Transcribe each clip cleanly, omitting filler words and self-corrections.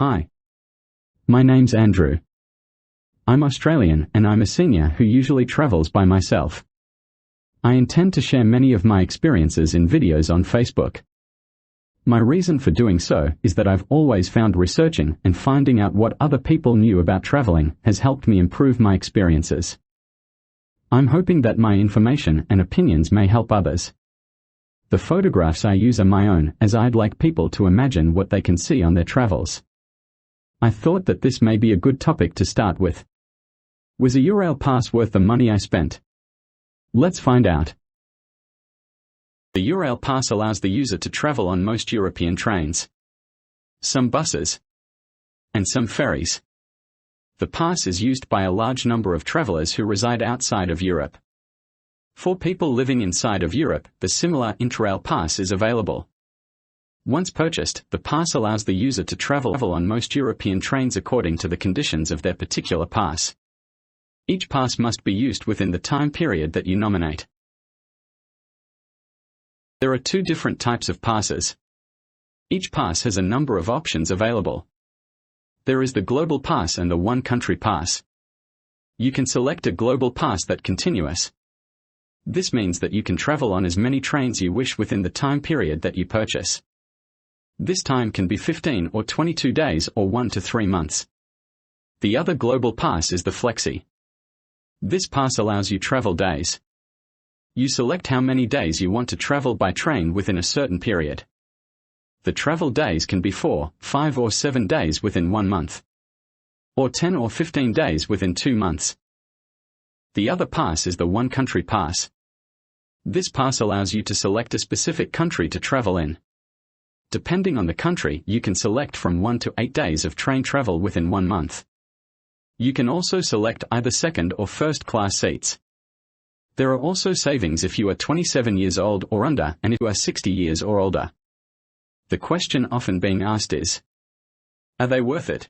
Hi. My name's Andrew. I'm Australian and I'm a senior who usually travels by myself. I intend to share many of my experiences in videos on Facebook. My reason for doing so is that I've always found researching and finding out what other people knew about traveling has helped me improve my experiences. I'm hoping that my information and opinions may help others. The photographs I use are my own, as I'd like people to imagine what they can see on their travels. I thought that this may be a good topic to start with. Was a Eurail pass worth the money I spent? Let's find out. The Eurail pass allows the user to travel on most European trains, some buses, and some ferries. The pass is used by a large number of travelers who reside outside of Europe. For people living inside of Europe, the similar Eurail pass is available. Once purchased, the pass allows the user to travel on most European trains according to the conditions of their particular pass. Each pass must be used within the time period that you nominate. There are two different types of passes. Each pass has a number of options available. There is the Global Pass and the One Country Pass. You can select a Global Pass that's continuous. This means that you can travel on as many trains you wish within the time period that you purchase. This time can be 15 or 22 days or 1 to 3 months. The other Global Pass is the Flexi. This pass allows you travel days. You select how many days you want to travel by train within a certain period. The travel days can be 4, 5 or 7 days within 1 month. Or 10 or 15 days within 2 months. The other pass is the One Country Pass. This pass allows you to select a specific country to travel in. Depending on the country, you can select from 1 to 8 days of train travel within 1 month. You can also select either second or first class seats. There are also savings if you are 27 years old or under and if you are 60 years or older. The question often being asked is, are they worth it?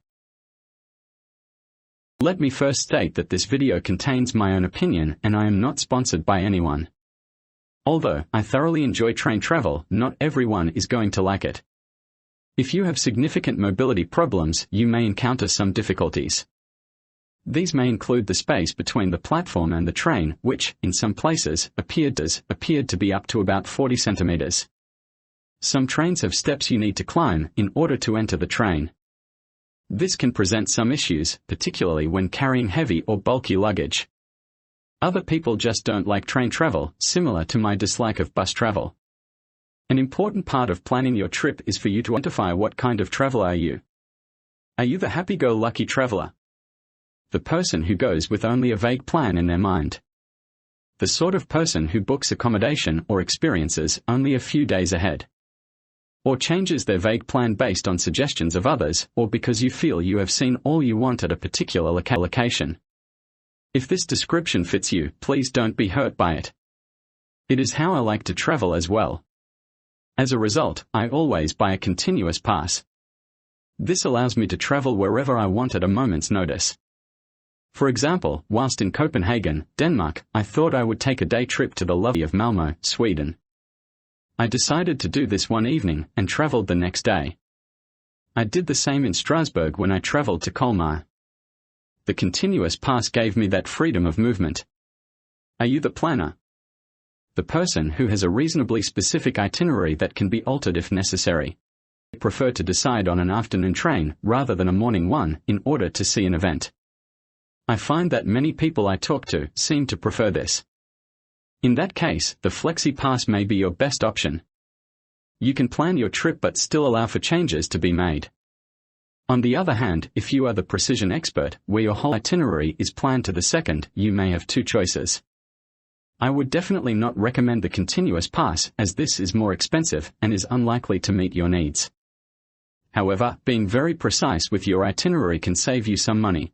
Let me first state that this video contains my own opinion and I am not sponsored by anyone. Although I thoroughly enjoy train travel, not everyone is going to like it. If you have significant mobility problems, you may encounter some difficulties. These may include the space between the platform and the train, which, in some places, appeared to be up to about 40 centimeters. Some trains have steps you need to climb in order to enter the train. This can present some issues, particularly when carrying heavy or bulky luggage. Other people just don't like train travel, similar to my dislike of bus travel. An important part of planning your trip is for you to identify what kind of traveler are you. Are you the happy-go-lucky traveler? The person who goes with only a vague plan in their mind? The sort of person who books accommodation or experiences only a few days ahead? Or changes their vague plan based on suggestions of others, or because you feel you have seen all you want at a particular location? If this description fits you, please don't be hurt by it. It is how I like to travel as well. As a result, I always buy a continuous pass. This allows me to travel wherever I want at a moment's notice. For example, whilst in Copenhagen, Denmark, I thought I would take a day trip to the lovely of Malmö, Sweden. I decided to do this one evening and traveled the next day. I did the same in Strasbourg when I traveled to Colmar. The continuous pass gave me that freedom of movement. Are you the planner? The person who has a reasonably specific itinerary that can be altered if necessary. I prefer to decide on an afternoon train rather than a morning one in order to see an event. I find that many people I talk to seem to prefer this. In that case, the Flexi Pass may be your best option. You can plan your trip but still allow for changes to be made. On the other hand, if you are the precision expert, where your whole itinerary is planned to the second, you may have two choices. I would definitely not recommend the continuous pass, as this is more expensive and is unlikely to meet your needs. However, being very precise with your itinerary can save you some money.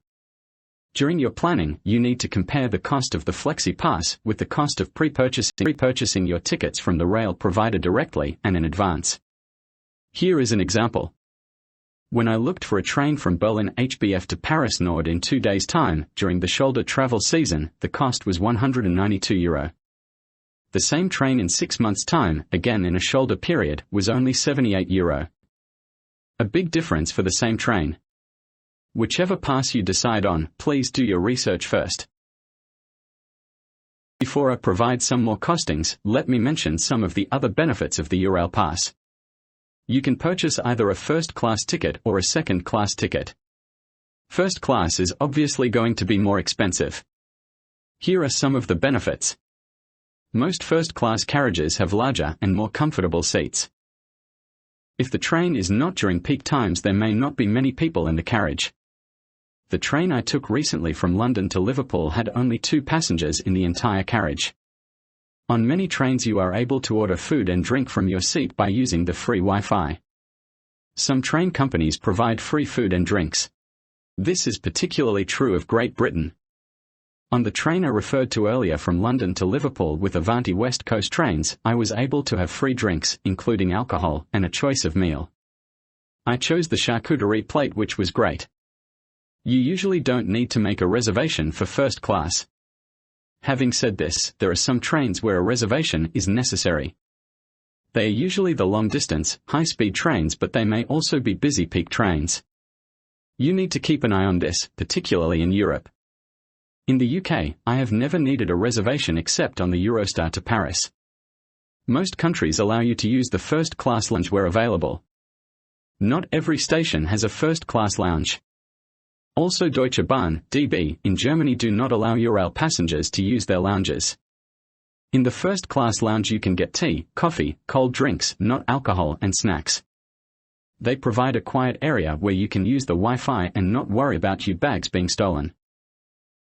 During your planning, you need to compare the cost of the Flexi Pass with the cost of pre-purchasing your tickets from the rail provider directly and in advance. Here is an example. When I looked for a train from Berlin HBF to Paris Nord in 2 days' time, during the shoulder travel season, the cost was €192. The same train in 6 months' time, again in a shoulder period, was only €78. A big difference for the same train. Whichever pass you decide on, please do your research first. Before I provide some more costings, let me mention some of the other benefits of the Eurail pass. You can purchase either a first-class ticket or a second-class ticket. First class is obviously going to be more expensive. Here are some of the benefits. Most first-class carriages have larger and more comfortable seats. If the train is not during peak times, there may not be many people in the carriage. The train I took recently from London to Liverpool had only 2 passengers in the entire carriage. On many trains you are able to order food and drink from your seat by using the free Wi-Fi. Some train companies provide free food and drinks. This is particularly true of Great Britain. On the train I referred to earlier from London to Liverpool with Avanti West Coast trains, I was able to have free drinks, including alcohol, and a choice of meal. I chose the charcuterie plate, which was great. You usually don't need to make a reservation for first class. Having said this, there are some trains where a reservation is necessary. They are usually the long-distance, high-speed trains, but they may also be busy peak trains. You need to keep an eye on this, particularly in Europe. In the UK, I have never needed a reservation except on the Eurostar to Paris. Most countries allow you to use the first-class lounge where available. Not every station has a first-class lounge. Also, Deutsche Bahn, DB, in Germany do not allow Eurail passengers to use their lounges. In the first-class lounge you can get tea, coffee, cold drinks, not alcohol, and snacks. They provide a quiet area where you can use the Wi-Fi and not worry about your bags being stolen.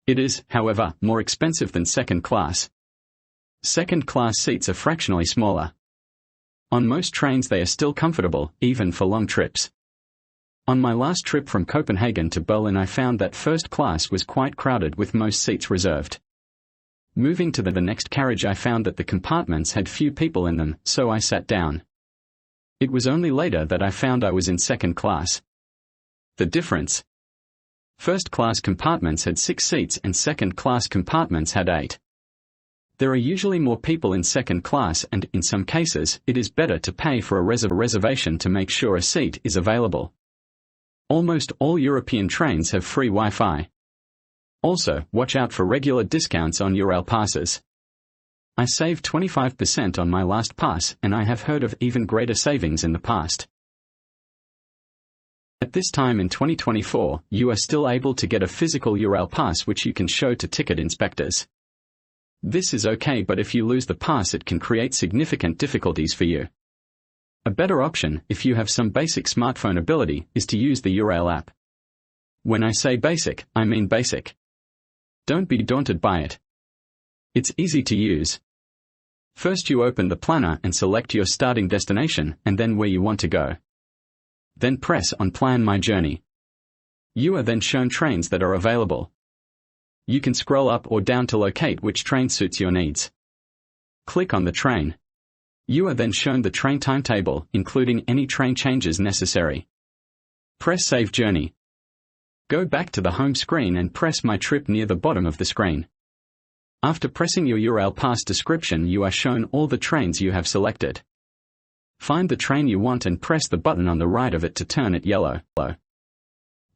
It is, however, more expensive than second class. Second-class seats are fractionally smaller. On most trains they are still comfortable, even for long trips. On my last trip from Copenhagen to Berlin I found that first class was quite crowded with most seats reserved. Moving to the next carriage I found that the compartments had few people in them, so I sat down. It was only later that I found I was in second class. The difference? First class compartments had 6 seats and second class compartments had 8. There are usually more people in second class and, in some cases, it is better to pay for a reservation to make sure a seat is available. Almost all European trains have free Wi-Fi. Also, watch out for regular discounts on Eurail passes. I saved 25% on my last pass, and I have heard of even greater savings in the past. At this time in 2024, you are still able to get a physical Eurail pass which you can show to ticket inspectors. This is okay, but if you lose the pass it can create significant difficulties for you. A better option, if you have some basic smartphone ability, is to use the Eurail app. When I say basic, I mean basic. Don't be daunted by it. It's easy to use. First you open the planner and select your starting destination and then where you want to go. Then press on Plan My Journey. You are then shown trains that are available. You can scroll up or down to locate which train suits your needs. Click on the train. You are then shown the train timetable, including any train changes necessary. Press Save Journey. Go back to the home screen and press My Trip near the bottom of the screen. After pressing your Eurail pass description you are shown all the trains you have selected. Find the train you want and press the button on the right of it to turn it yellow.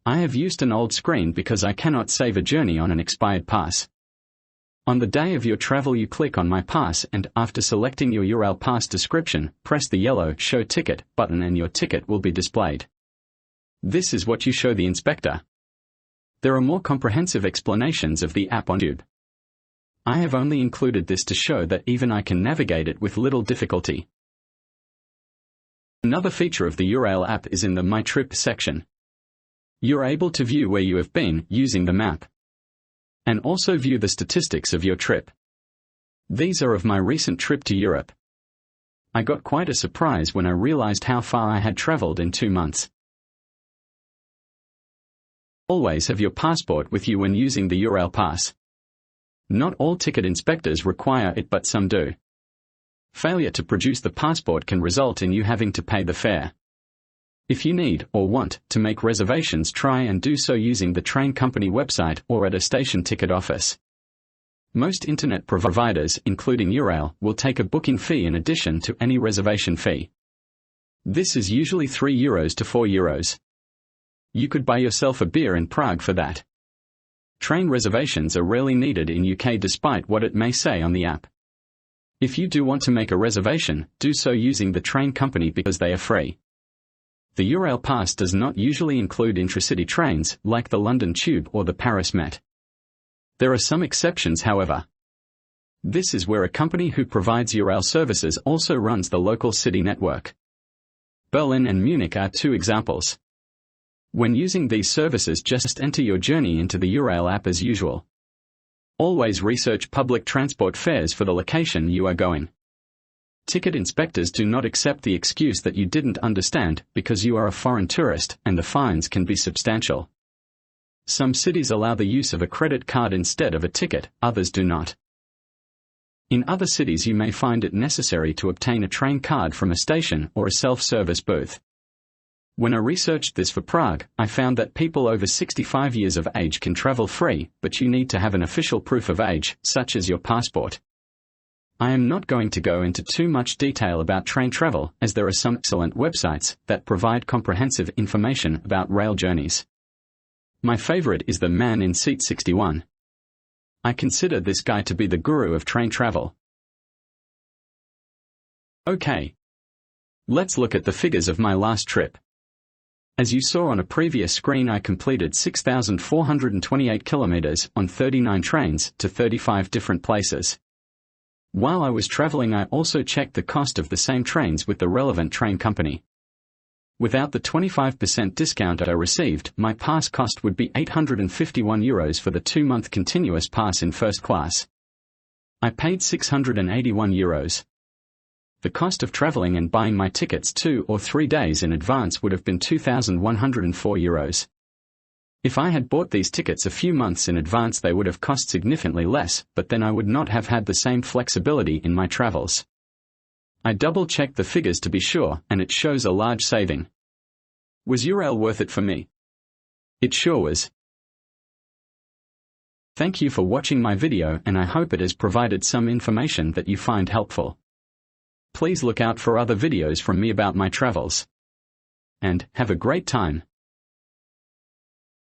I have used an old screen because I cannot save a journey on an expired pass. On the day of your travel you click on My Pass and, after selecting your Eurail pass description, press the yellow Show Ticket button and your ticket will be displayed. This is what you show the inspector. There are more comprehensive explanations of the app on YouTube. I have only included this to show that even I can navigate it with little difficulty. Another feature of the Eurail app is in the My Trip section. You're able to view where you have been using the map. And also view the statistics of your trip. These are of my recent trip to Europe. I got quite a surprise when I realized how far I had traveled in 2 months. Always have your passport with you when using the Eurail pass. Not all ticket inspectors require it, but some do. Failure to produce the passport can result in you having to pay the fare. If you need or want to make reservations, try and do so using the train company website or at a station ticket office. Most internet providers, including Eurail, will take a booking fee in addition to any reservation fee. This is usually €3 to €4. You could buy yourself a beer in Prague for that. Train reservations are rarely needed in UK despite what it may say on the app. If you do want to make a reservation, do so using the train company because they are free. The Eurail pass does not usually include intracity trains, like the London Tube or the Paris Met. There are some exceptions, however. This is where a company who provides Eurail services also runs the local city network. Berlin and Munich are two examples. When using these services, just enter your journey into the Eurail app as usual. Always research public transport fares for the location you are going. Ticket inspectors do not accept the excuse that you didn't understand because you are a foreign tourist, and the fines can be substantial. Some cities allow the use of a credit card instead of a ticket, others do not. In other cities you may find it necessary to obtain a train card from a station or a self-service booth. When I researched this for Prague, I found that people over 65 years of age can travel free, but you need to have an official proof of age, such as your passport. I am not going to go into too much detail about train travel, as there are some excellent websites that provide comprehensive information about rail journeys. My favorite is the Man in Seat 61. I consider this guy to be the guru of train travel. Okay. Let's look at the figures of my last trip. As you saw on a previous screen, I completed 6,428 kilometers on 39 trains to 35 different places. While I was traveling, I also checked the cost of the same trains with the relevant train company. Without the 25% discount I received, my pass cost would be €851 for the 2-month continuous pass in first class. I paid €681. The cost of traveling and buying my tickets 2 or 3 days in advance would have been €2,104. If I had bought these tickets a few months in advance, they would have cost significantly less, but then I would not have had the same flexibility in my travels. I double-checked the figures to be sure, and it shows a large saving. Was Eurail worth it for me? It sure was. Thank you for watching my video, and I hope it has provided some information that you find helpful. Please look out for other videos from me about my travels. And have a great time.